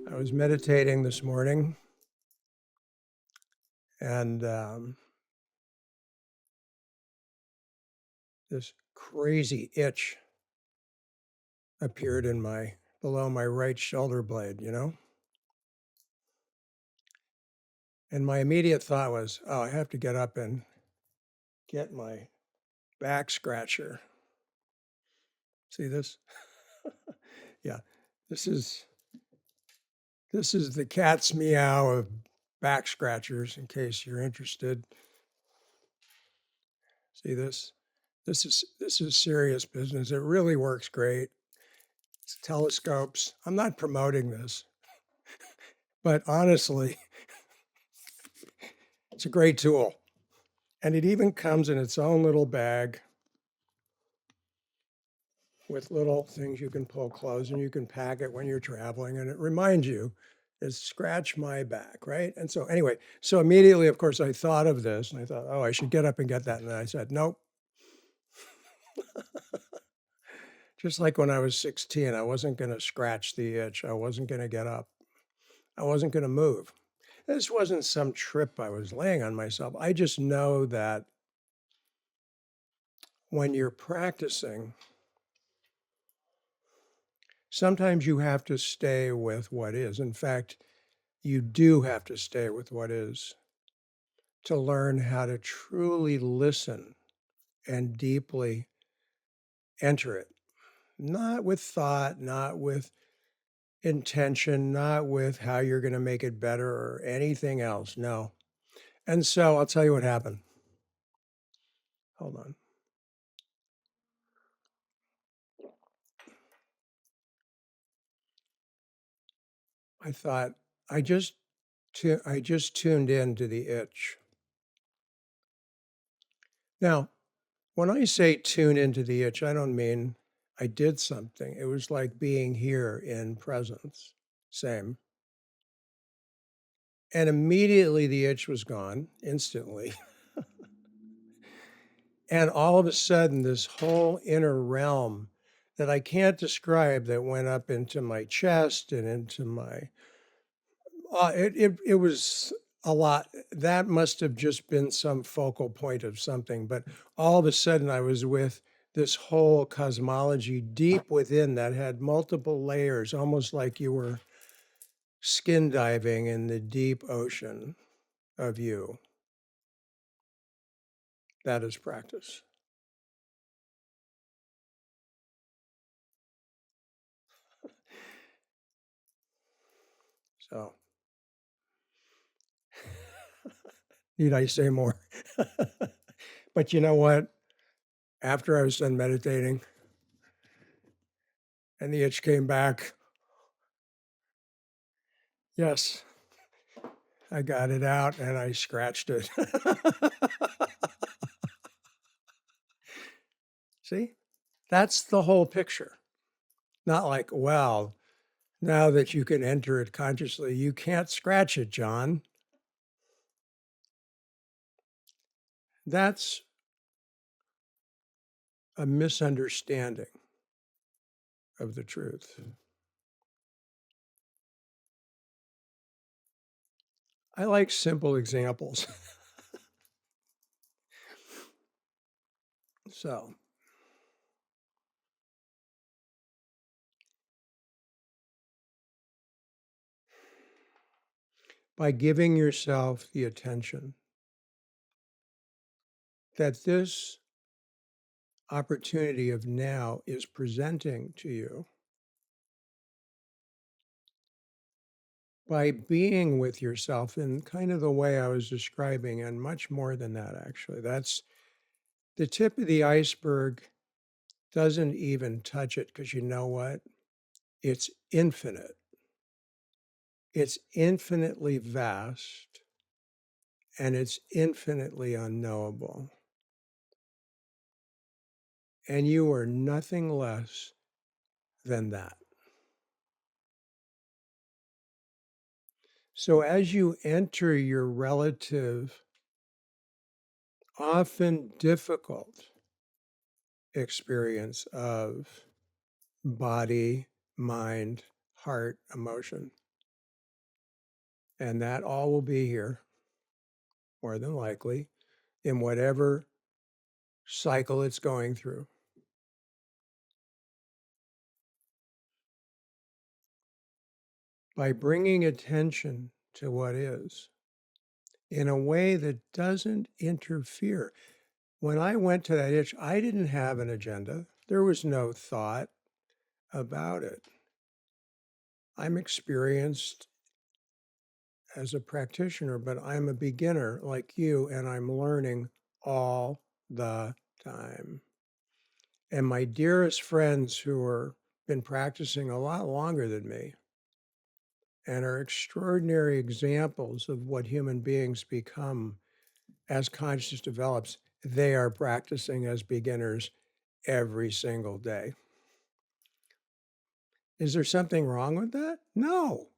I was meditating this morning, and this crazy itch appeared below my right shoulder blade, And my immediate thought was, oh, I have to get up and get my back scratcher. See this? Yeah, this is the cat's meow of back scratchers. In case you're interested, see this? This is serious business. It really works great. It's telescopes. I'm not promoting this, but honestly, it's a great tool. And it even comes in its own little bag with little things you can pull close, and you can pack it when you're traveling. And it reminds you, is scratch my back, right? And so anyway, so immediately, of course, I thought of this and I thought, oh, I should get up and get that. And then I said, nope. Just like when I was 16, I wasn't going to scratch the itch. I wasn't going to get up. I wasn't going to move. This wasn't some trip I was laying on myself. I just know that when you're practicing, sometimes you have to stay with what is. In fact, you do have to stay with what is to learn how to truly listen and deeply enter it. Not with thought, not with intention, not with how you're going to make it better or anything else. No. And so I'll tell you what happened. Hold on. I thought I just tuned into the itch. Now, when I say tune into the itch, I don't mean I did something. It was like being here in presence. Same. And immediately the itch was gone, instantly. And all of a sudden, this whole inner realm that I can't describe that went up into my chest and into my, it was a lot. That must have just been some focal point of something. But all of a sudden, I was with this whole cosmology deep within that had multiple layers, almost like you were skin diving in the deep ocean of you. That is practice. So, need I say more? But you know what? After I was done meditating and the itch came back, yes, I got it out and I scratched it. See, that's the whole picture. Not like, well, now that you can enter it consciously, you can't scratch it, John. That's a misunderstanding of the truth. I like simple examples. So, by giving yourself the attention that this opportunity of now is presenting to you, by being with yourself in kind of the way I was describing, and much more than that, actually. That's the tip of the iceberg, doesn't even touch it, because you know what? It's infinite. It's infinitely vast, and it's infinitely unknowable. And you are nothing less than that. So as you enter your relative, often difficult experience of body, mind, heart, emotion, And that all will be here, more than likely, in whatever cycle it's going through. By bringing attention to what is in a way that doesn't interfere. When I went to that itch, I didn't have an agenda. There was no thought about it. I'm experienced as a practitioner, but I'm a beginner like you, and I'm learning all the time. And my dearest friends who are been practicing a lot longer than me and are extraordinary examples of what human beings become as consciousness develops, they are practicing as beginners every single day. Is there something wrong with that? No,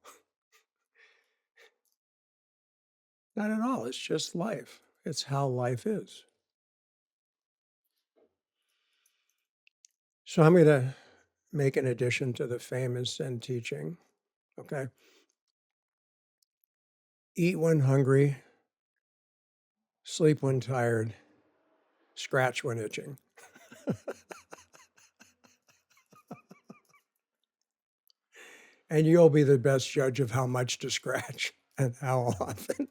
not at all. It's just life. It's how life is. So I'm going to make an addition to the famous Zen teaching. Okay. Eat when hungry, sleep when tired, scratch when itching. And you'll be the best judge of how much to scratch and how often.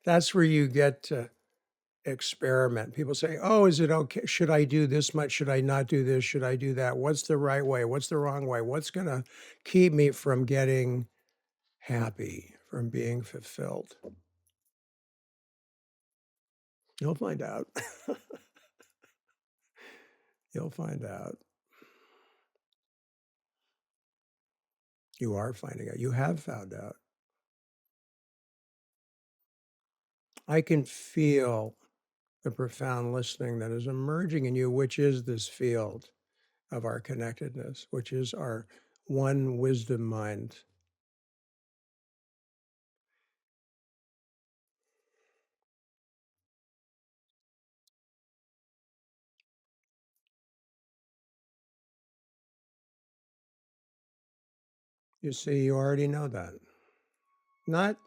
That's where you get to experiment. People say, oh, is it okay? Should I do this much? Should I not do this? Should I do that? What's the right way? What's the wrong way? What's going to keep me from getting happy, from being fulfilled? You'll find out. You'll find out. You are finding out. You have found out. I can feel the profound listening that is emerging in you, which is this field of our connectedness, which is our one wisdom mind. You see, you already know that. Not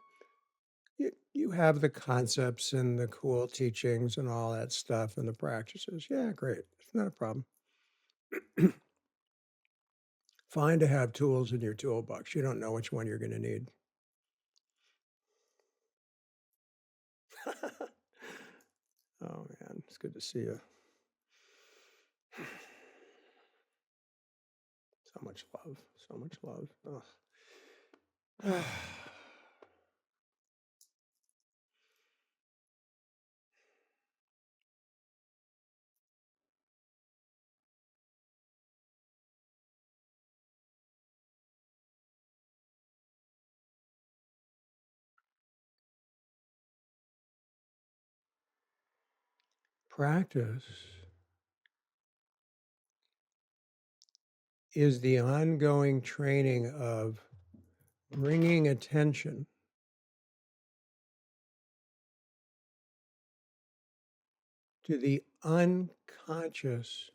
you have the concepts and the cool teachings and all that stuff and the practices. Yeah, great. It's not a problem. Fine to have tools in your toolbox. You don't know which one you're going to need. Oh, man, it's good to see you. So much love. So much love. Oh. Practice is the ongoing training of bringing attention to the unconscious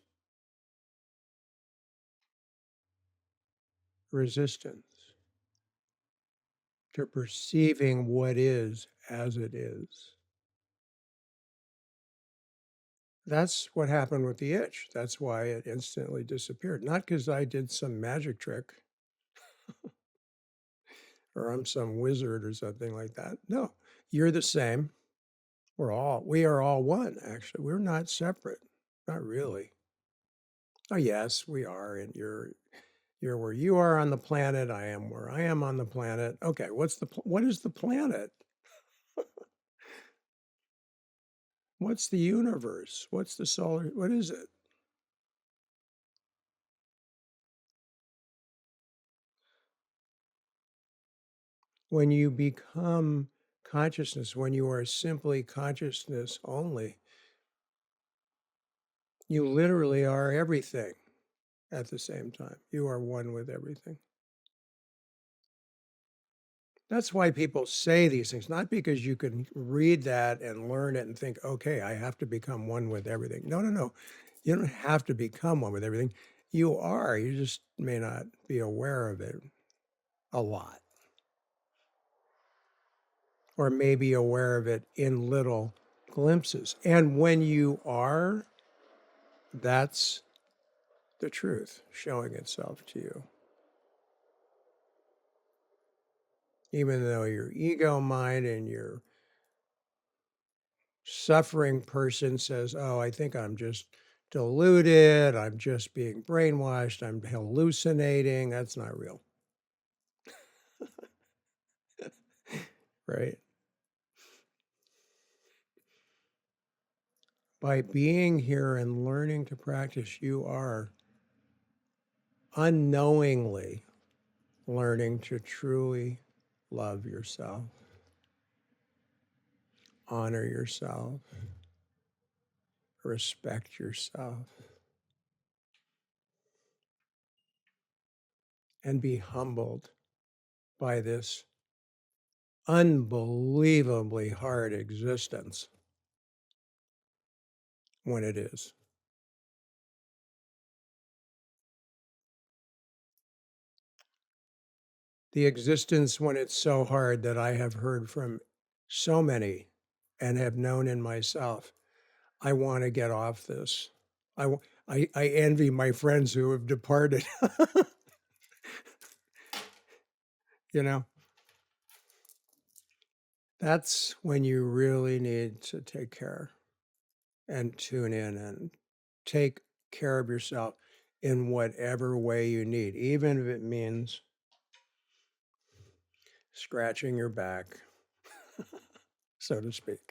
resistance to perceiving what is as it is. That's what happened with the itch. That's why it instantly disappeared. Not because I did some magic trick or I'm some wizard or something like that. No, you're the same. We are all one, actually. We're not separate. Not really. Oh, yes, we are. And you're where you are on the planet. I am where I am on the planet. Okay, what is the planet? What's the universe? What's the solar? What is it? When you become consciousness, when you are simply consciousness only, you literally are everything at the same time. You are one with everything. That's why people say these things, not because you can read that and learn it and think, okay, I have to become one with everything. No, no, no. You don't have to become one with everything. You are. You just may not be aware of it. a lot, or maybe aware of it in little glimpses. And when you are, that's the truth showing itself to you. Even though your ego mind and your suffering person says, oh, I think I'm just deluded, I'm just being brainwashed, I'm hallucinating, that's not real. Right? By being here and learning to practice, you are unknowingly learning to truly love yourself, honor yourself, respect yourself, and be humbled by this unbelievably hard existence when it is. The existence when it's so hard that I have heard from so many and have known in myself, I want to get off this. I envy my friends who have departed. You know, that's when you really need to take care and tune in and take care of yourself in whatever way you need, even if it means scratching your back, so to speak.